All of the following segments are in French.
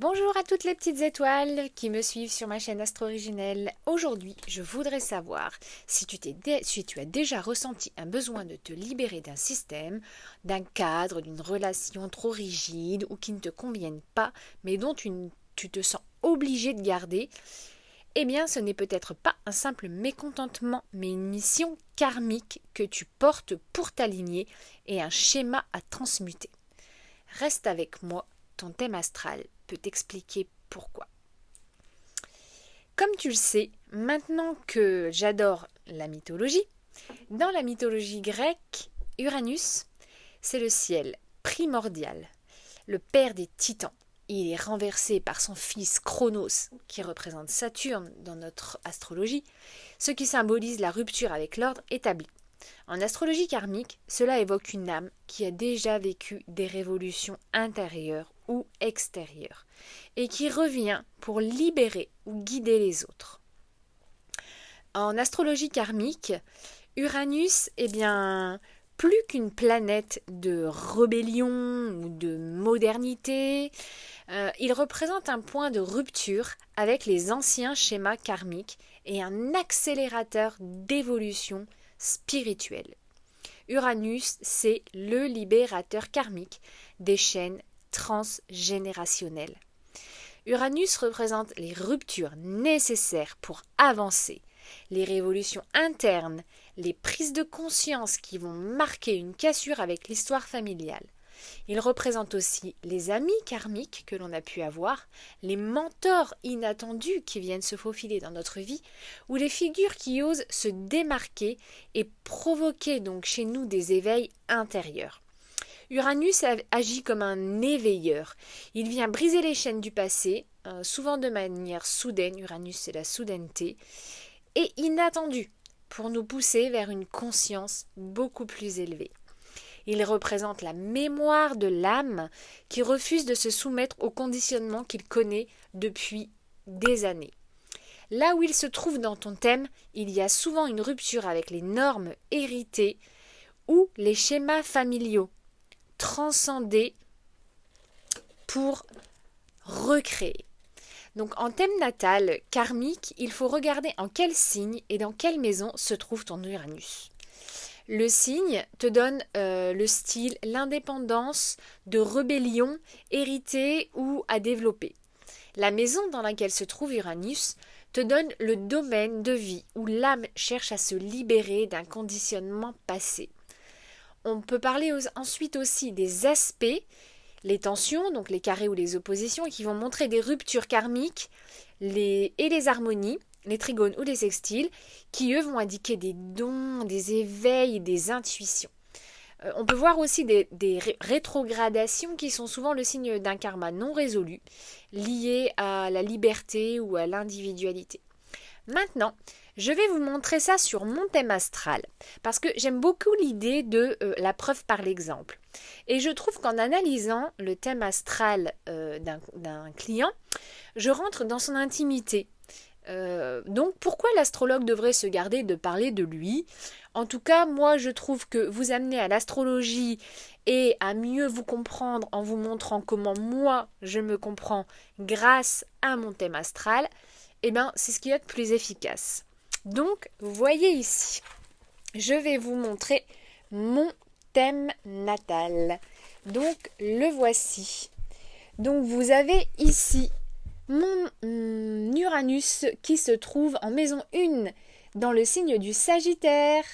Bonjour à toutes les petites étoiles qui me suivent sur ma chaîne Astro Originelle. Aujourd'hui, je voudrais savoir si tu as déjà ressenti un besoin de te libérer d'un système, d'un cadre, d'une relation trop rigide ou qui ne te convienne pas, mais dont tu te sens obligé de garder. Eh bien, ce n'est peut-être pas un simple mécontentement, mais une mission karmique que tu portes pour t'aligner et un schéma à transmuter. Reste avec moi, ton thème astral peut t'expliquer pourquoi. Comme tu le sais, maintenant que j'adore la mythologie, dans la mythologie grecque, Uranus, c'est le ciel primordial, le père des titans. Il est renversé par son fils Chronos, qui représente Saturne dans notre astrologie, ce qui symbolise la rupture avec l'ordre établi. En astrologie karmique, cela évoque une âme qui a déjà vécu des révolutions intérieures ou extérieures et qui revient pour libérer ou guider les autres. En astrologie karmique, Uranus est bien plus qu'une planète de rébellion ou de modernité. Il représente un point de rupture avec les anciens schémas karmiques et un accélérateur d'évolution spirituelle. Uranus, c'est le libérateur karmique des chaînes transgénérationnelles. Uranus représente les ruptures nécessaires pour avancer, les révolutions internes, les prises de conscience qui vont marquer une cassure avec l'histoire familiale. Il représente aussi les amis karmiques que l'on a pu avoir, les mentors inattendus qui viennent se faufiler dans notre vie, ou les figures qui osent se démarquer et provoquer donc chez nous des éveils intérieurs. Uranus agit comme un éveilleur. Il vient briser les chaînes du passé, souvent de manière soudaine. Uranus, c'est la soudaineté, et inattendue, pour nous pousser vers une conscience beaucoup plus élevée. Il représente la mémoire de l'âme qui refuse de se soumettre au conditionnement qu'il connaît depuis des années. Là où il se trouve dans ton thème, il y a souvent une rupture avec les normes héritées ou les schémas familiaux transcendés pour recréer. Donc en thème natal karmique, il faut regarder en quel signe et dans quelle maison se trouve ton Uranus. Le signe te donne le style, l'indépendance de rébellion héritée ou à développer. La maison dans laquelle se trouve Uranus te donne le domaine de vie où l'âme cherche à se libérer d'un conditionnement passé. On peut parler ensuite aussi des aspects, les tensions, donc les carrés ou les oppositions, qui vont montrer des ruptures karmiques et les harmonies, les trigones ou les sextiles, qui eux vont indiquer des dons, des éveils, des intuitions. On peut voir aussi des rétrogradations qui sont souvent le signe d'un karma non résolu, lié à la liberté ou à l'individualité. Maintenant, je vais vous montrer ça sur mon thème astral, parce que j'aime beaucoup l'idée de la preuve par l'exemple. Et je trouve qu'en analysant le thème astral d'un client, je rentre dans son intimité. Donc pourquoi l'astrologue devrait se garder de parler de lui? En tout cas, moi je trouve que vous amener à l'astrologie et à mieux vous comprendre en vous montrant comment moi je me comprends grâce à mon thème astral, eh bien c'est ce qu'il y a de plus efficace. Donc vous voyez ici, je vais vous montrer mon thème natal. Donc le voici. Donc vous avez ici mon Uranus qui se trouve en maison 1 dans le signe du Sagittaire.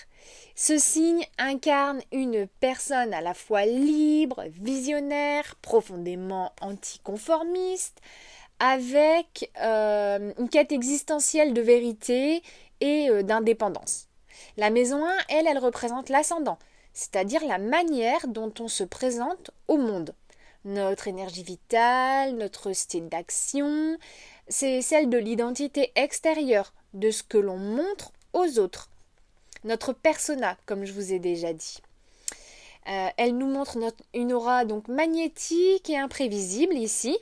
Ce signe incarne une personne à la fois libre, visionnaire, profondément anticonformiste, avec une quête existentielle de vérité et d'indépendance. La maison 1, elle représente l'ascendant, c'est-à-dire la manière dont on se présente au monde. Notre énergie vitale, notre style d'action, c'est celle de l'identité extérieure, de ce que l'on montre aux autres. Notre persona, comme je vous ai déjà dit. Elle nous montre une aura donc magnétique et imprévisible ici.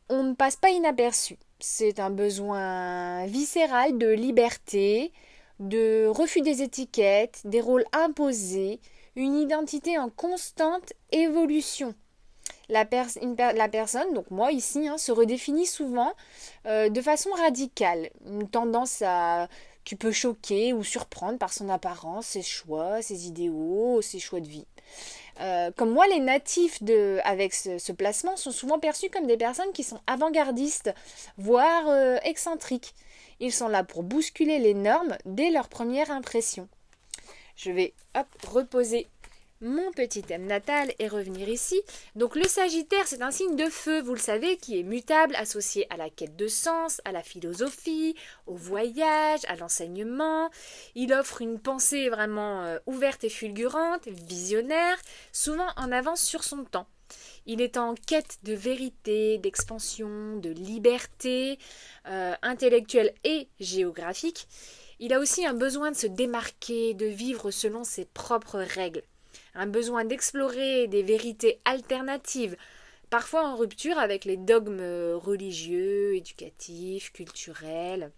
On ne passe pas inaperçu. C'est un besoin viscéral de liberté, de refus des étiquettes, des rôles imposés, une identité en constante évolution. la personne, donc moi ici, se redéfinit souvent de façon radicale. Une tendance qui peut choquer ou surprendre par son apparence, ses choix, ses idéaux, ses choix de vie. Comme moi, les natifs avec ce placement sont souvent perçus comme des personnes qui sont avant-gardistes, voire excentriques. Ils sont là pour bousculer les normes dès leur première impression. Je vais reposer mon petit thème natal et revenir ici. Donc le Sagittaire, c'est un signe de feu, vous le savez, qui est mutable, associé à la quête de sens, à la philosophie, au voyage, à l'enseignement. Il offre une pensée vraiment ouverte et fulgurante, visionnaire, souvent en avance sur son temps. Il est en quête de vérité, d'expansion, de liberté intellectuelle et géographique. Il a aussi un besoin de se démarquer, de vivre selon ses propres règles. Un besoin d'explorer des vérités alternatives, parfois en rupture avec les dogmes religieux, éducatifs, culturels.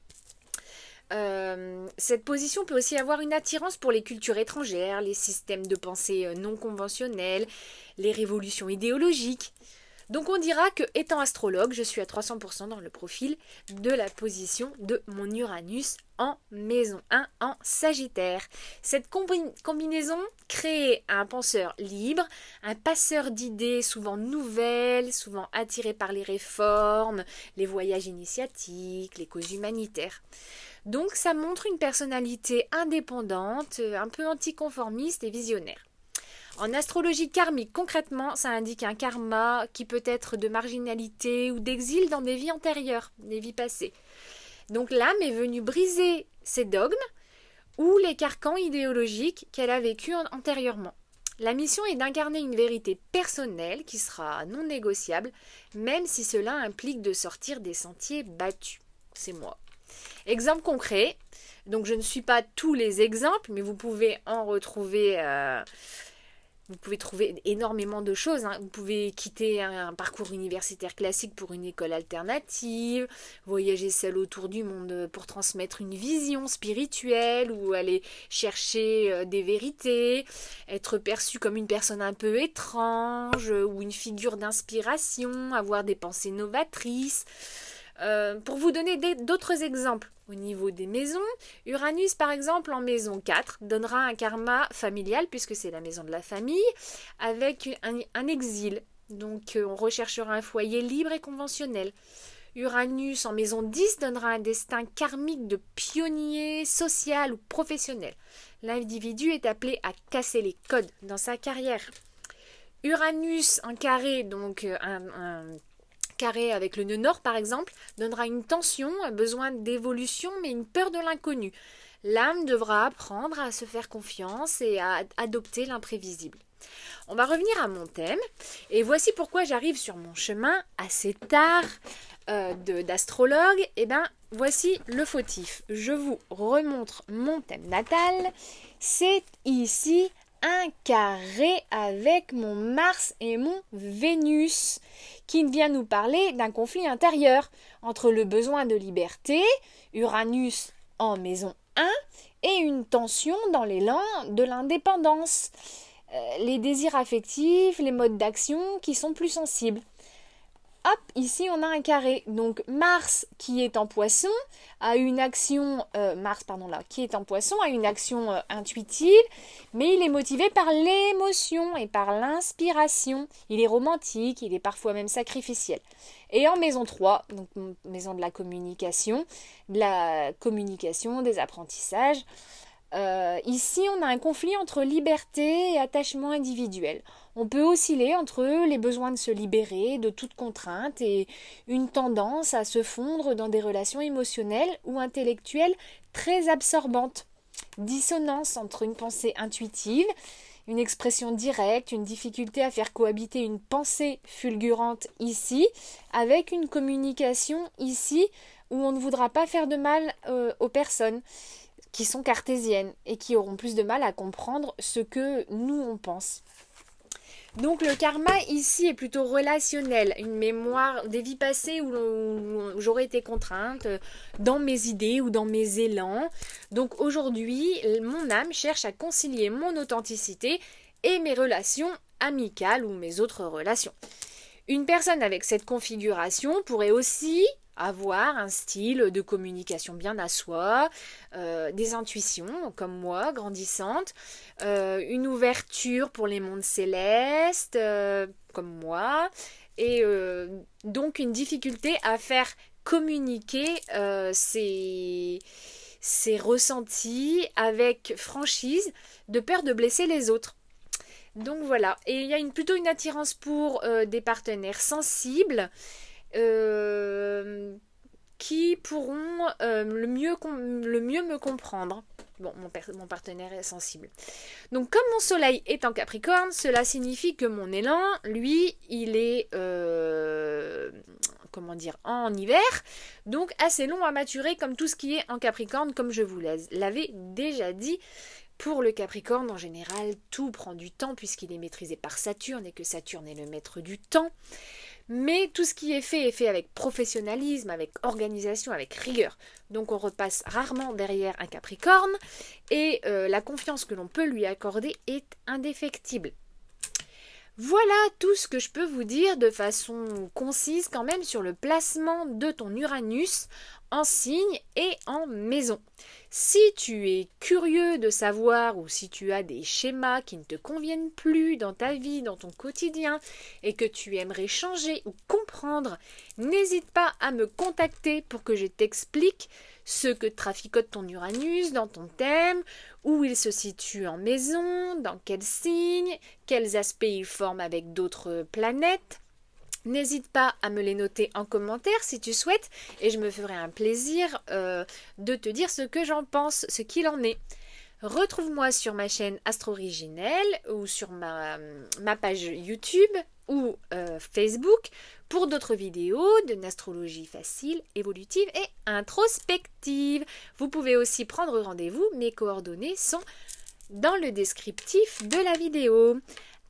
Cette position peut aussi avoir une attirance pour les cultures étrangères, les systèmes de pensée non conventionnels, les révolutions idéologiques. Donc on dira que, étant astrologue, je suis à 300% dans le profil de la position de mon Uranus en maison 1 en Sagittaire. Cette combinaison crée un penseur libre, un passeur d'idées souvent nouvelles, souvent attiré par les réformes, les voyages initiatiques, les causes humanitaires. Donc ça montre une personnalité indépendante, un peu anticonformiste et visionnaire. En astrologie karmique, concrètement, ça indique un karma qui peut être de marginalité ou d'exil dans des vies antérieures, des vies passées. Donc l'âme est venue briser ses dogmes ou les carcans idéologiques qu'elle a vécus antérieurement. La mission est d'incarner une vérité personnelle qui sera non négociable, même si cela implique de sortir des sentiers battus. C'est moi. Exemple concret, donc je ne suis pas tous les exemples, mais vous pouvez en retrouver... Vous pouvez trouver énormément de choses. Vous pouvez quitter un parcours universitaire classique pour une école alternative, voyager seul autour du monde pour transmettre une vision spirituelle ou aller chercher des vérités, être perçu comme une personne un peu étrange ou une figure d'inspiration, avoir des pensées novatrices. Pour vous donner d'autres exemples, au niveau des maisons, Uranus par exemple en maison 4 donnera un karma familial puisque c'est la maison de la famille avec un exil. Donc on recherchera un foyer libre et conventionnel. Uranus en maison 10 donnera un destin karmique de pionnier social ou professionnel. L'individu est appelé à casser les codes dans sa carrière. Uranus en carré, donc un carré avec le nœud nord par exemple, donnera une tension, un besoin d'évolution mais une peur de l'inconnu. L'âme devra apprendre à se faire confiance et à adopter l'imprévisible. On va revenir à mon thème et voici pourquoi j'arrive sur mon chemin assez tard d'astrologue. Et bien voici le fautif. Je vous remontre mon thème natal. C'est ici un carré avec mon Mars et mon Vénus qui vient nous parler d'un conflit intérieur entre le besoin de liberté, Uranus en maison 1, et une tension dans l'élan de l'indépendance, les désirs affectifs, les modes d'action qui sont plus sensibles. Hop, ici on a un carré. Donc Mars qui est en Poisson a une action qui est en Poisson a une action intuitive, mais il est motivé par l'émotion et par l'inspiration. Il est romantique, il est parfois même sacrificiel. Et en maison 3, donc maison de la communication, des apprentissages, ici on a un conflit entre liberté et attachement individuel. On peut osciller entre les besoins de se libérer de toute contrainte et une tendance à se fondre dans des relations émotionnelles ou intellectuelles très absorbantes. Dissonance entre une pensée intuitive, une expression directe, une difficulté à faire cohabiter une pensée fulgurante ici, avec une communication ici où on ne voudra pas faire de mal aux personnes qui sont cartésiennes et qui auront plus de mal à comprendre ce que nous on pense. Donc le karma ici est plutôt relationnel, une mémoire des vies passées où j'aurais été contrainte dans mes idées ou dans mes élans. Donc aujourd'hui, mon âme cherche à concilier mon authenticité et mes relations amicales ou mes autres relations. Une personne avec cette configuration pourrait aussi avoir un style de communication bien à soi, des intuitions comme moi, grandissantes, une ouverture pour les mondes célestes comme moi, et donc une difficulté à faire communiquer ses ressentis avec franchise, de peur de blesser les autres. Donc voilà, et il y a plutôt une attirance pour des partenaires sensibles qui pourront le mieux me comprendre. Bon, mon partenaire est sensible. Donc comme mon soleil est en Capricorne, cela signifie que mon élan, lui, il est en hiver, donc assez long à maturer comme tout ce qui est en Capricorne, comme je vous l'avais déjà dit. Pour le Capricorne, en général, tout prend du temps puisqu'il est maîtrisé par Saturne et que Saturne est le maître du temps. Mais tout ce qui est fait avec professionnalisme, avec organisation, avec rigueur. Donc on repasse rarement derrière un Capricorne et la confiance que l'on peut lui accorder est indéfectible. Voilà tout ce que je peux vous dire de façon concise quand même sur le placement de ton Uranus en signe et en maison. Si tu es curieux de savoir ou si tu as des schémas qui ne te conviennent plus dans ta vie, dans ton quotidien et que tu aimerais changer ou comprendre, n'hésite pas à me contacter pour que je t'explique ce que traficote ton Uranus dans ton thème, où il se situe en maison, dans quel signe, quels aspects il forme avec d'autres planètes. N'hésite pas à me les noter en commentaire si tu souhaites et je me ferai un plaisir de te dire ce que j'en pense, ce qu'il en est. Retrouve-moi sur ma chaîne Astro Originelle ou sur ma page YouTube ou Facebook pour d'autres vidéos d'une astrologie facile, évolutive et introspective. Vous pouvez aussi prendre rendez-vous, mes coordonnées sont dans le descriptif de la vidéo.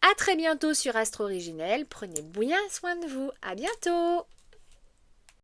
À très bientôt sur Astro Originelle, prenez bien soin de vous, à bientôt!